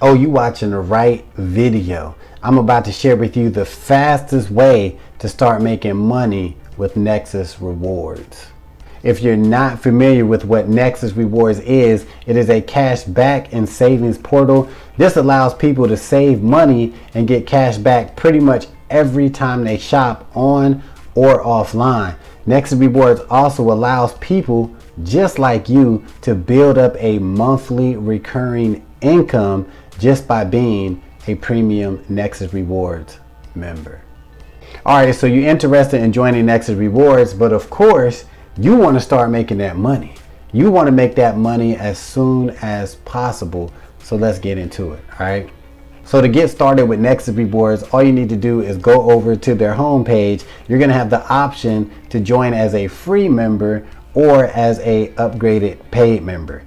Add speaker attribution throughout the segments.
Speaker 1: Oh, you watching the right video. I'm about to share with you the fastest way to start making money with Nexus Rewards. If you're not familiar with what Nexus Rewards is, it is a cash back and savings portal. This allows people to save money and get cash back pretty much every time they shop on or offline. Nexus Rewards also allows people just like you to build up a monthly recurring income just by being a premium Nexus Rewards member. All right, so you're interested in joining Nexus Rewards, but of course, you want to start making that money. You want to make that money as soon as possible. So let's get into it, all right? So to get started with Nexus Rewards, all you need to do is go over to their homepage. You're going to have the option to join as a free member or as a upgraded paid member.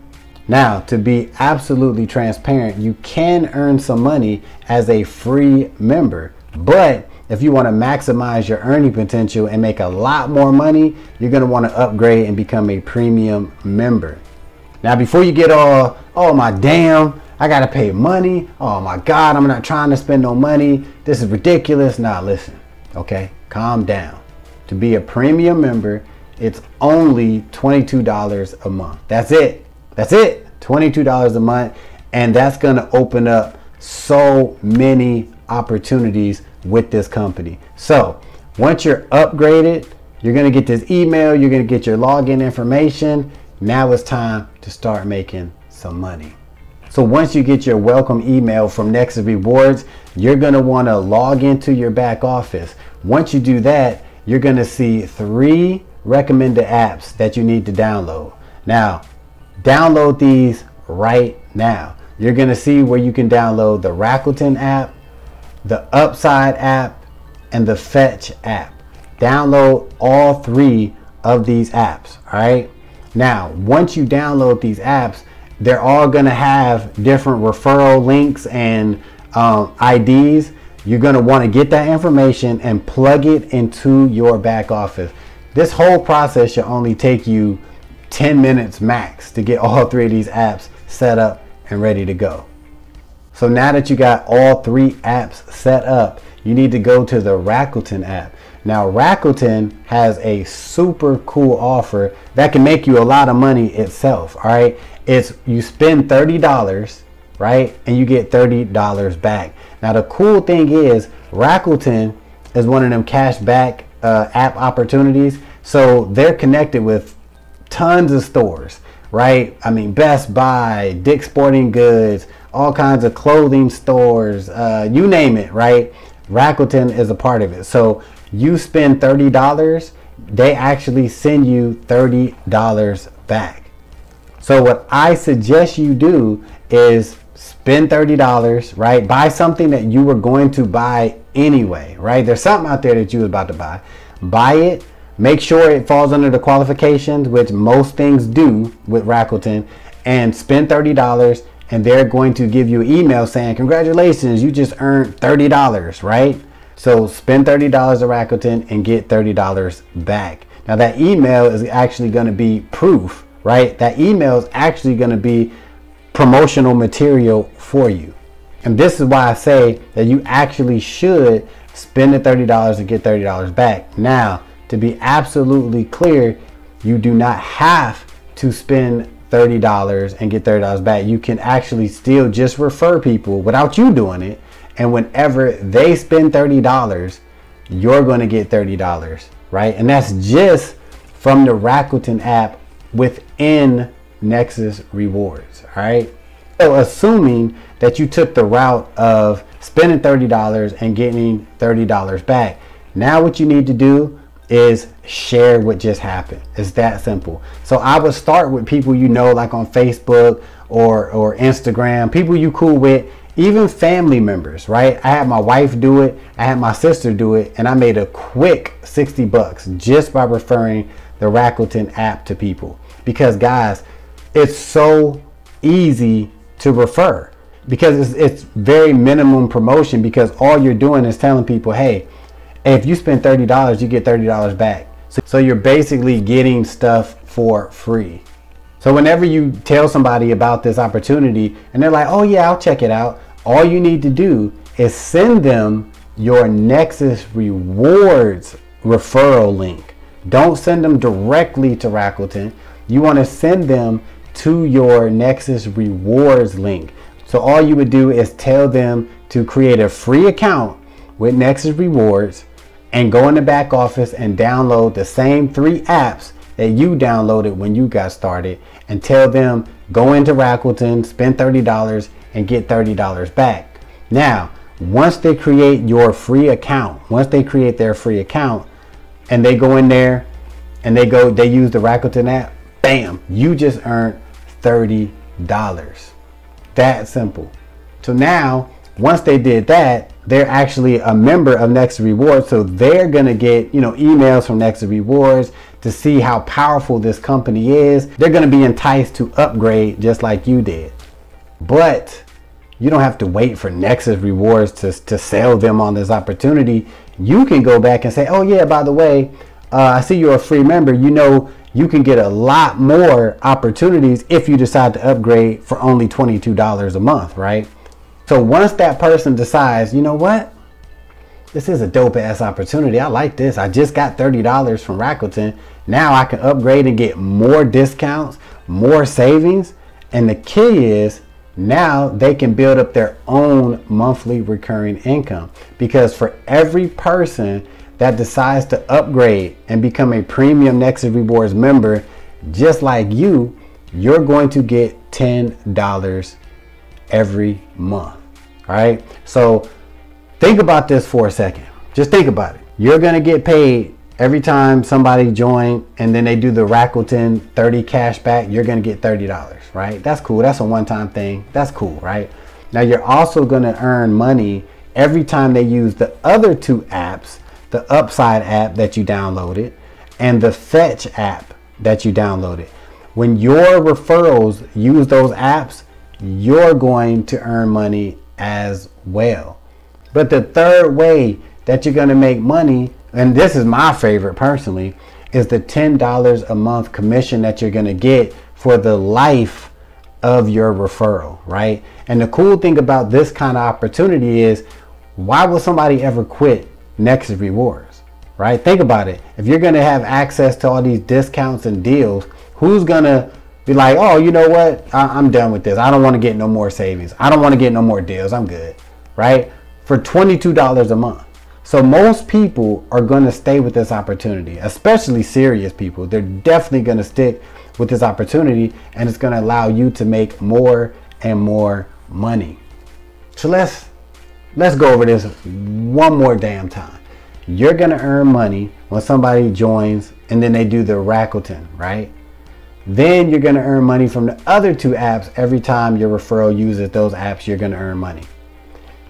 Speaker 1: Now, to be absolutely transparent, you can earn some money as a free member, but if you want to maximize your earning potential and make a lot more money, you're going to want to upgrade and become a premium member. Now, before you get all, oh my damn, I got to pay money. Oh my God, I'm not trying to spend no money. This is ridiculous. Now listen, okay, calm down. To be a premium member, it's only $22 a month. That's it. That's it. $22 a month. And that's going to open up so many opportunities with this company. So once you're upgraded, you're going to get this email. You're going to get your login information. Now it's time to start making some money. So once you get your welcome email from Nexus Rewards, you're going to want to log into your back office. Once you do that, you're going to see 3 recommended apps that you need to download. Now, download these right now. You're going to see where you can download the Rakuten app, the Upside app, and the Fetch app. Download all 3 of these apps, all right? Now, once you download these apps, they're all going to have different referral links and IDs. You're going to want to get that information and plug it into your back office. This whole process should only take you 10 minutes max to get all 3 of these apps set up and ready to go. So now that you got all 3 apps set up, you need to go to the Rakuten app. Now, Rakuten has a super cool offer that can make you a lot of money itself, all right? It's you spend $30, right? And you get $30 back. Now, the cool thing is Rakuten is one of them cash back app opportunities. So they're connected with tons of stores, right? I mean, Best Buy, Dick's Sporting Goods, all kinds of clothing stores, you name it, right? Rakuten is a part of it. So you spend $30, they actually send you $30 back. So what I suggest you do is spend $30, right? Buy something that you were going to buy anyway, right? There's something out there that you was about to buy. Buy it. Make sure it falls under the qualifications, which most things do with Rakuten, and spend $30, and they're going to give you an email saying, congratulations, you just earned $30, right? So spend $30 at Rakuten and get $30 back. Now that email is actually going to be proof, right? That email is actually going to be promotional material for you. And this is why I say that you actually should spend the $30 and get $30 back. Now, to be absolutely clear, you do not have to spend $30 and get $30 back. You can actually still just refer people without you doing it. And whenever they spend $30, you're going to get $30, right? And that's just from the Rakuten app within Nexus Rewards, all right? So assuming that you took the route of spending $30 and getting $30 back, now what you need to do is share what just happened. It's that simple. So I would start with people you know, like on Facebook or Instagram, people you cool with, even family members, right? I had my wife do it, I had my sister do it, and I made a quick 60 bucks just by referring the Rakuten app to people. Because guys, it's so easy to refer because it's very minimum promotion, because all you're doing is telling people, hey, if you spend $30, you get $30 back. So you're basically getting stuff for free. So whenever you tell somebody about this opportunity and they're like, oh yeah, I'll check it out, all you need to do is send them your Nexus Rewards referral link. Don't send them directly to Rakuten. You want to send them to your Nexus Rewards link. So all you would do is tell them to create a free account with Nexus Rewards and go in the back office and download the same 3 apps that you downloaded when you got started, and tell them go into Rakuten, spend $30 and get $30 back. Now, once they create your free account, once they create their free account and they go in there and they use the Rakuten app, bam, you just earned $30. That simple. So now, once they did that, they're actually a member of Nexus Rewards. So they're going to get, emails from Nexus Rewards to see how powerful this company is. They're going to be enticed to upgrade just like you did. But you don't have to wait for Nexus Rewards to sell them on this opportunity. You can go back and say, oh yeah, by the way, I see you're a free member. You can get a lot more opportunities if you decide to upgrade for only $22 a month, right? So once that person decides, you know what, this is a dope ass opportunity, I like this, I just got $30 from Rakuten, now I can upgrade and get more discounts, more savings. And the key is, now they can build up their own monthly recurring income, because for every person that decides to upgrade and become a premium Nexus Rewards member just like you, you're going to get $10 every month. All right, so think about this for a second. Just think about it. You're gonna get paid every time somebody joins and then they do the Rakuten 30 cash back. You're gonna get $30, right? That's cool. That's a one-time thing. That's cool, right? Now you're also gonna earn money every time they use the other 2 apps, the Upside app that you downloaded and the Fetch app that you downloaded. When your referrals use those apps, you're going to earn money as well. But the third way that you're going to make money, and this is my favorite personally, is the $10 a month commission that you're going to get for the life of your referral, right? And the cool thing about this kind of opportunity is, why would somebody ever quit Nexus Rewards, right? Think about it. If you're going to have access to all these discounts and deals, who's going to be like, oh, you know what, I'm done with this, I don't want to get no more savings, I don't want to get no more deals, I'm good, right? For $22 a month. So most people are going to stay with this opportunity, especially serious people. They're definitely going to stick with this opportunity, and it's going to allow you to make more and more money. So let's go over this one more damn time. You're going to earn money when somebody joins and then they do the Rakuten, right? Then you're going to earn money from the other 2 apps. Every time your referral uses those apps, you're going to earn money.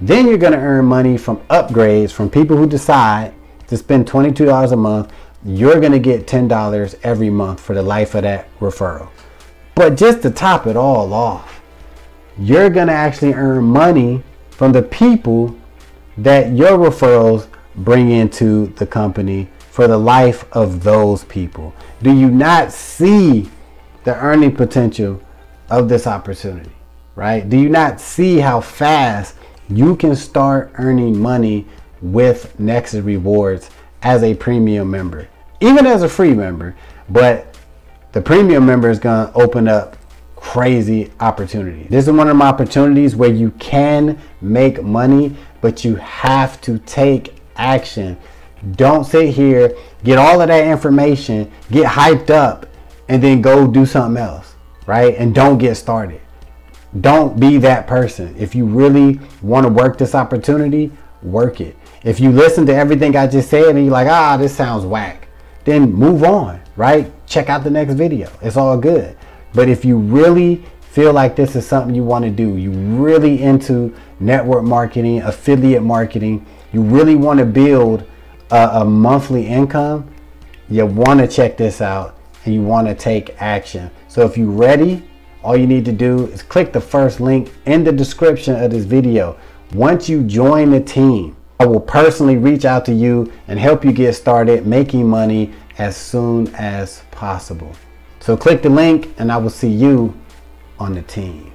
Speaker 1: Then you're going to earn money from upgrades from people who decide to spend $22 a month. You're going to get $10 every month for the life of that referral. But just to top it all off, you're going to actually earn money from the people that your referrals bring into the company for the life of those people. Do you not see the earning potential of this opportunity, right? Do you not see how fast you can start earning money with Nexus Rewards as a premium member, even as a free member? But the premium member is going to open up crazy opportunities. This is one of them opportunities where you can make money, but you have to take action. Don't sit here, get all of that information, get hyped up, and then go do something else, right? And don't get started. Don't be that person. If you really want to work this opportunity, work it. If you listen to everything I just said and you're like, this sounds whack, then move on, right? Check out the next video. It's all good. But if you really feel like this is something you want to do, you really into network marketing, affiliate marketing, you really want to build a monthly income, you want to check this out and you want to take action. So if you're ready, all you need to do is click the first link in the description of this video. Once you join the team, I will personally reach out to you and help you get started making money as soon as possible. So click the link and I will see you on the team.